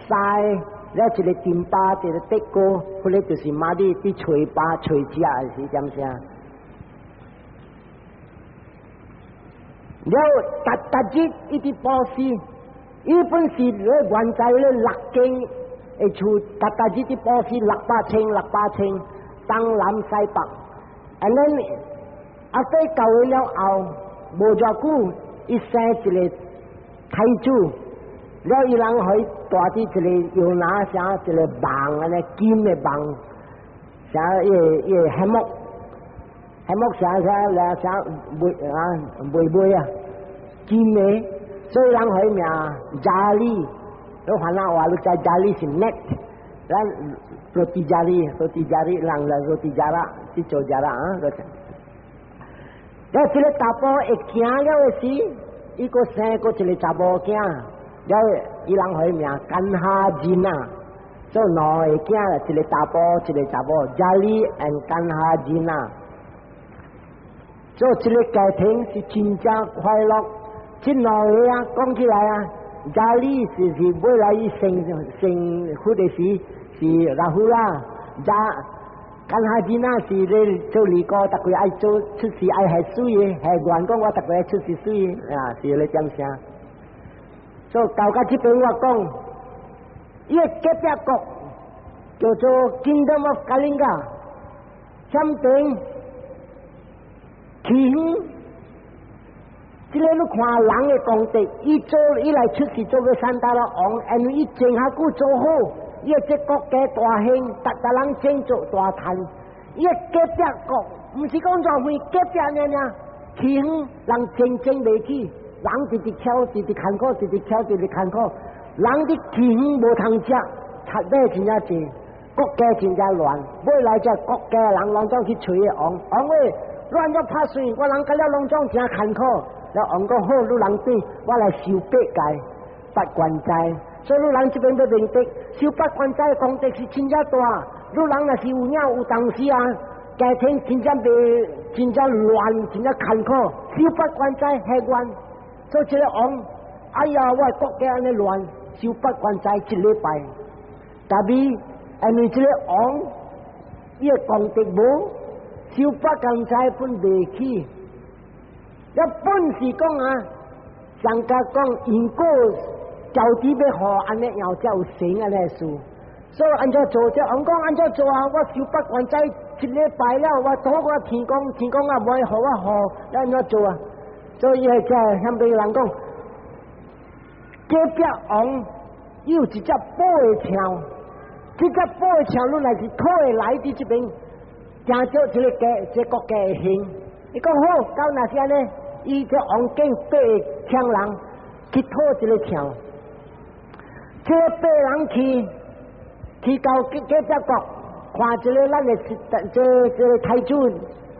腮，了一个金巴，一个德哥，迄个就是马蒂伫找巴找食的是点声？了，逐日伊伫保持，伊本是咧原在咧6间的厝，逐日伫保持600千，东南西北。and then 阿飞教完了后，无偌久，伊生一个太子，了伊人可以带伫一个摇拿啥一个网安尼金的网，啥伊个黑木啥了啥袂啊，金的，所以人可以名加利，你看那话你知加利是 net， 咱roti jari， 人来 roti jara， 去做 jara 啊，了这个查甫会行了的时，伊个生个一个查某囝，了伊人可以名干哈金啊，做两个囝，一个查甫，一个查某 ，jali and 干哈金啊。做一个家庭是真正快乐，这两个啊，讲起来啊，家里是未来生活的时是拉胡啦，干下子啊是咧做离歌，逐个爱做出事爱系水嘅，系员工我逐个爱出事水嘅啊，是咧点声。所以到甲这边我讲，伊个隔壁国叫做 Kingdom of Kalinga， 签订。起远，即个你看人的功德，伊来出世做个3大老王，因为伊前下久做好，伊这国家大兴，逐人争做大贪。伊隔壁国，毋是讲专门隔壁呢，起远人争袂起，人直直翘，直直坎坷，直直翘，直直坎坷，人伫起远无通食，贼尾真正济，国家真正乱，未来这国家人拢走去找个王位。乱咗拍水，我人甲了拢总真坎坷。了王讲好，你人对，我来收8界8关斋。所以你人这边要明白，收8关斋的功德是真正大。你人若是有影有当时啊，家庭真正袂真正乱，真正坎坷。收8关斋系冤，做一个王，哎呀，我的国家安尼乱，收8关斋1礼拜，但是因为这个王，伊的功德无。收8关斋本袂起，了本是讲啊，上家讲因果交底要好，安尼后才有成安尼事。所以安怎做？这王讲安怎做啊？我收8关斋1礼拜了，我讨我天公啊，唔会互我好，了安怎做啊？所以迄个向别人讲，隔壁王有一只宝的枪，这只宝的枪，你若是讨会来伫这边。听着这个国家的兴，伊讲好，到那时呢，伊这王经8个枪人去讨这个枪，这8人去到隔壁国，看这个咱的这个太子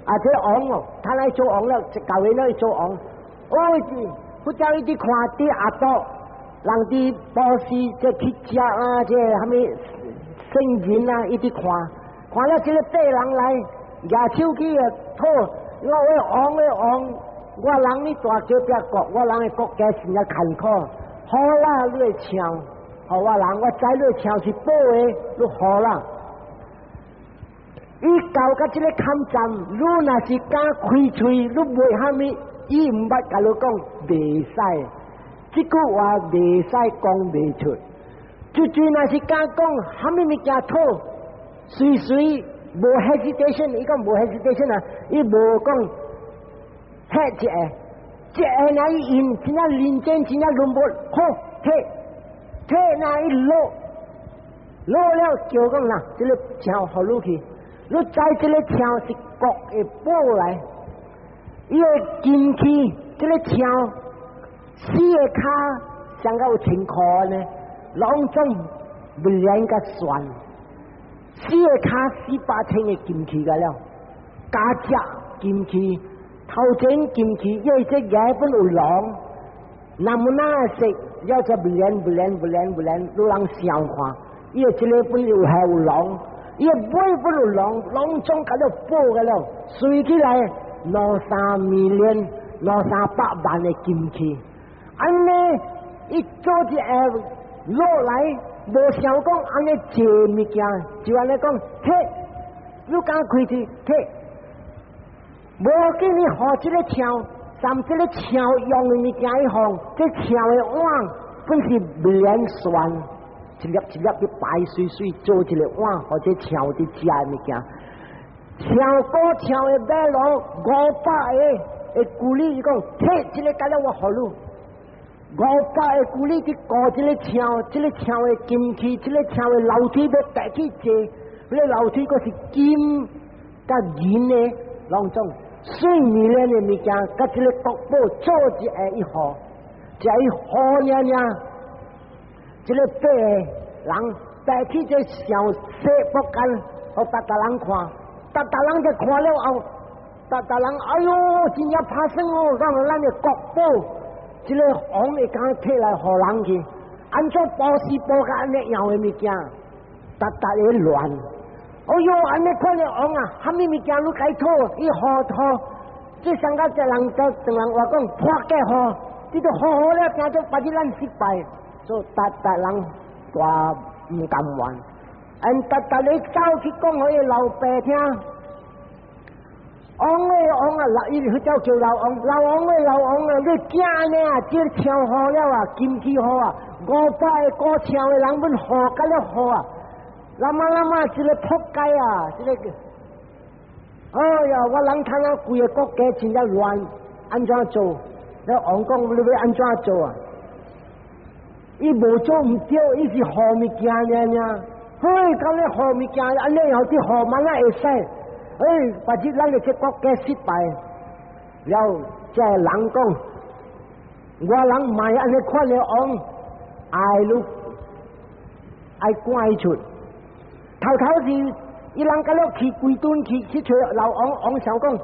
啊，这王哦，他来做王了，教完了做王，不叫伊去看啲阿多，人哋保持这去食啊，这虾米圣人啊，伊去看。看了这个8人来，举手去啊讨，我王，我人你大叫别国，我人的国家真正坎坷，好啦，你会抢，好我人我知你抢是保的，你好啦。伊到甲这个抗战，你若是敢开嘴，你袂虾米，伊唔捌甲你讲袂使，这句话袂使讲袂出。就若是敢讲虾米物件错，随随无 hesitation， 伊讲无 hesitation 啊，伊无讲嘿一个那伊因真正认真，真正论不好退那伊落了叫讲啦，这个枪好落去。你知这个枪是国的宝来，伊个金器，这个枪四个卡上到有10块呢，拢总不连个算，四个卡400,000的金器个了，加只金器，头前金器，因为这野本有狼，那么那食要就不连，你人想看，因为这个本有还有狼。伊个尾不如龙中甲了报个了，随起来2-3 million、200-300万的金器，安尼伊做一下落来，无想讲安尼济物件，就安尼讲，嘿，你敢开去，嘿，无给你学这个枪，三这个枪用的物件一项，这枪的碗本是连算。一粒一粒的白水水做一个碗，或者炒的食的物件，炒锅炒的马路500个鼓励，伊讲，嘿，这个干了我好路，500个鼓励去搞这个炒的金器，这个炒的楼梯要带去坐，那个楼梯个是金甲银的两种水面的物件，甲这个国宝做一号，这个白人带去这小细不干，互大人看，大人就看了后，大人哎呦，真正拍生哦，让咱的国宝，这个王会敢摕来互人去，安怎保是保甲安尼样的物件，大个乱，哎呦，安尼看了王啊，虾米物件你该讨，伊好讨，这上个这人就等人话讲破解好，这都好了，听到把这咱失败。所以大人大唔甘愿，大你走去讲互伊老爸听，王啊，伊去叫老王啊，你囝呢？这枪好了啊，金器好啊，500个过枪的人们好甲了好啊，那么这个扑街啊，这个，哎呀，我人看到规个国家真正乱，安怎做？那王讲你要安怎做啊？伊无做唔对，伊是好物件呢。嘿，讲咧好物件，安尼有啲好嘛那会使。把这咱个这国家失败，了这人讲，我人唔系安尼看了王，爱赶出。头是伊人甲了去规顿去找老王想讲，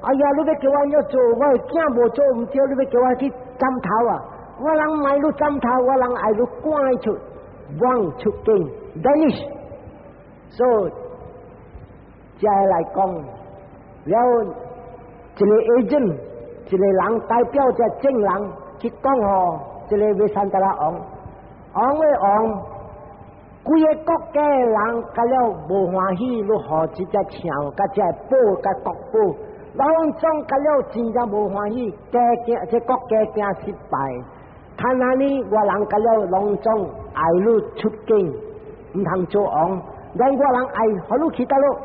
哎呀，你要叫我安怎做，我囝无做唔对，你要叫我去斩头啊！我人买路斩头，我人爱路赶出，往出境 vanish。所以，再来讲，了一个 agent， 一个人代表着证人去讲哦，一个要三达拉王的王，规个国家的人甲了无欢喜，你何这只枪，甲这宝，甲国宝，拢总甲了真正无欢喜，这国家惊失败。看那里我人甲了拢总爱路出境，唔通做王。咱我人爱好路去到路，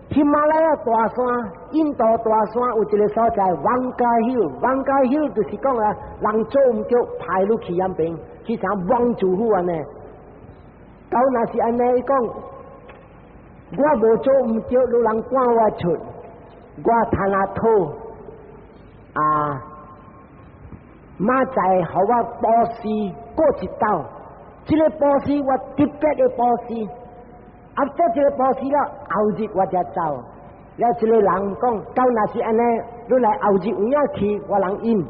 喜马拉雅大山、印度大山有一个所在，王家hills就是讲啊，人做唔对，派路去那边，去啥王主府安尼。到那是安尼讲，我无做唔对，有人赶我出，我贪下土啊。马仔互我保释过一道，这个保释我特别的保释，做这个保释了，后日我才走。了这个人讲，到那是安尼，你来后日有影去，我人应。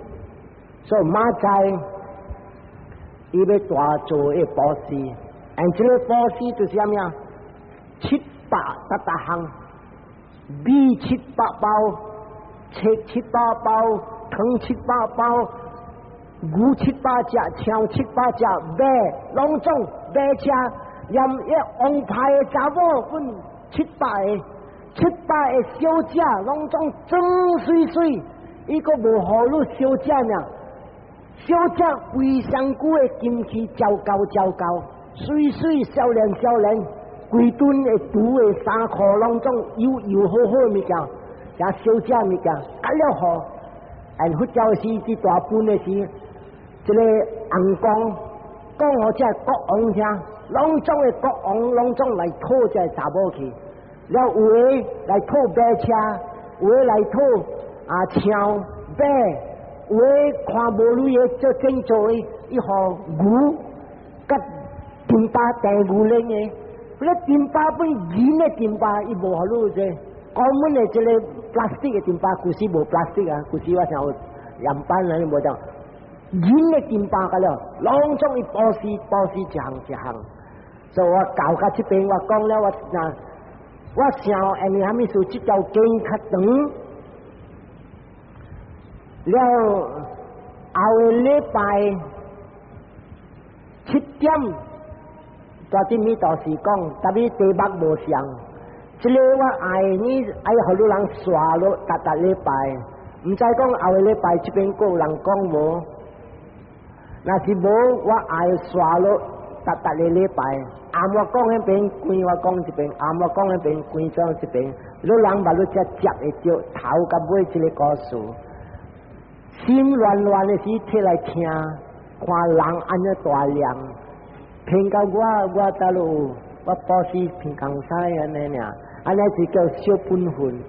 所以马仔伊要大做一保释，这个保释就是啥物啊？700项，米700包，切700包。糖7、8包，牛7、8只，枪7、8只，马拢总马车，连一王牌的查某分7、8个，7、8个小姐拢总装水水，伊个无好路小姐呢，小姐非常久的金器照高，水水少年，规吨的除的衫裤拢总油好物件，加小姐物件，改了好。按佛教时伫大本的时，一个红光讲好这国王听，拢总的国王拢总来讨这查某去，了有的来讨马车，有的来讨枪马，有的看无类的做建造的，伊互牛甲金巴带牛链的，迄个金巴本银的金巴，伊无好路这。澳门的这个 plastic 的金巴，古时无 plastic 啊，古时我想有样板啊，无讲银的金巴个了，拢总伊包丝一项，所以我教到这边，我讲了我想下面还没说这条经较长，了后个礼拜7点，大啲咪到时讲，特别地目无上。这个我爱你互你人刷咯，逐礼拜，唔知讲后个礼拜这边个有人讲无，若是无我爱刷咯，逐个礼拜，暗我讲迄边，关我讲这边，暗我讲迄边，关咗这边，你人把你只接会着头甲尾这个故事，心乱的时摕来听，看人安尼大量，骗到我倒路，我保持平常西安尼尔。安尼是叫小本分，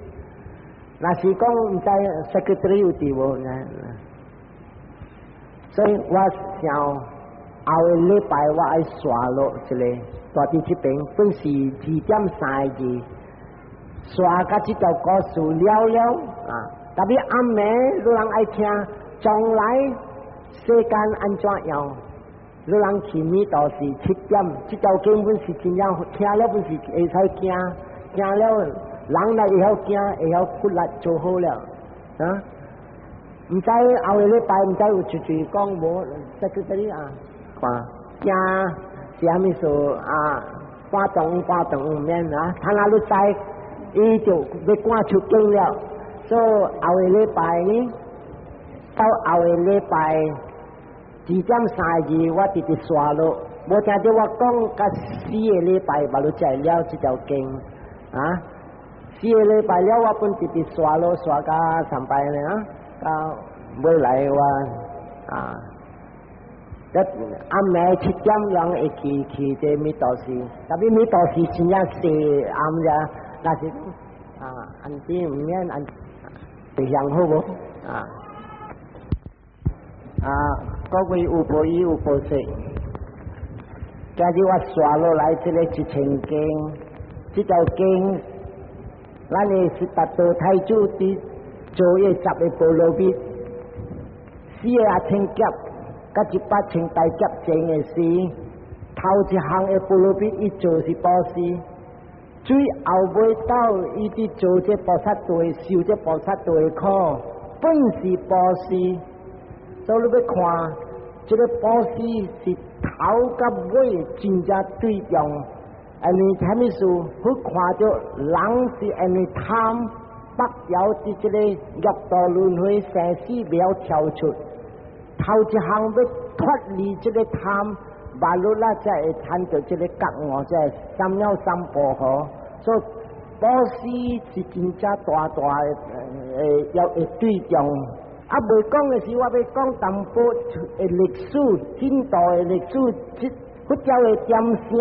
若是讲唔知 secretary 有伫无呢？所以我想后个礼拜我爱刷落一个大伫这边，本是2:32，刷甲这条故事了啊！特别暗暝，有人爱听，将来世间安怎样？有人去咪到是7点，这条经本是真样，听了本是会使惊。惊了，人来会晓惊，会晓骨力做好了，啊！唔知后个礼拜唔知有一讲无，在这里啊，看惊是虾米数啊？发动唔免啊！他那路在，伊就要赶出经了，所以后个礼拜呢，到后个礼拜2:32，我直直刷落，无听到我讲，甲4个礼拜把路在了这条经。啊，4个礼拜了，我本直直刷咯，刷到3拜呢啊，到尾来我啊，一暗暝7点人会去这米道士，特别米道士真正是暗呀，但是安啲唔免安，非常好无各位有报伊有报说，今日我刷落来这个1000经。这条经，咱的是达到太祖伫昨夜10个部落边，4个阿青甲，甲100青大甲前的事，头一项的部落边伊做是保释，最后尾到伊伫做这菩萨道，受这菩萨道的苦，本是保释，所以你要看，这个保释是头甲尾真正对重。安尼啥物事？去看着人是安尼贪，北遥伫这个六道轮回生死了跳出，头一项要脱离这个贪，马路啦才会参到这个觉悟，才会三了三波河。所以保释是真正大的要会对重。未讲的是，我要讲淡薄的历史，进度的历史，佛教的点声。